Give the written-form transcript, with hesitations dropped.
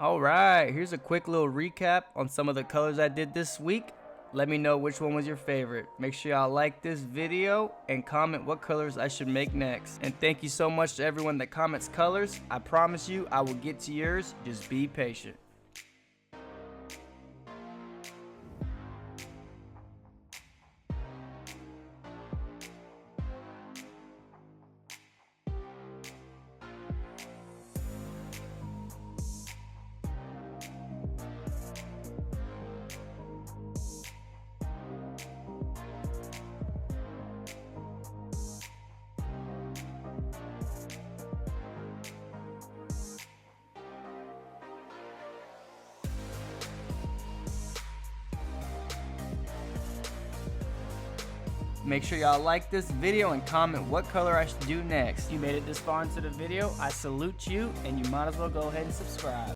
Alright, here's a quick little recap on some of the colors I did this week. Let me know which one was your favorite. Make sure y'all like this video and comment what colors I should make next. And thank you so much to everyone that comments colors. I promise you I will get to yours, just be patient. Make sure y'all like this video and comment what color I should do next. If you made it this far into the video, I salute you, and you might as well go ahead and subscribe.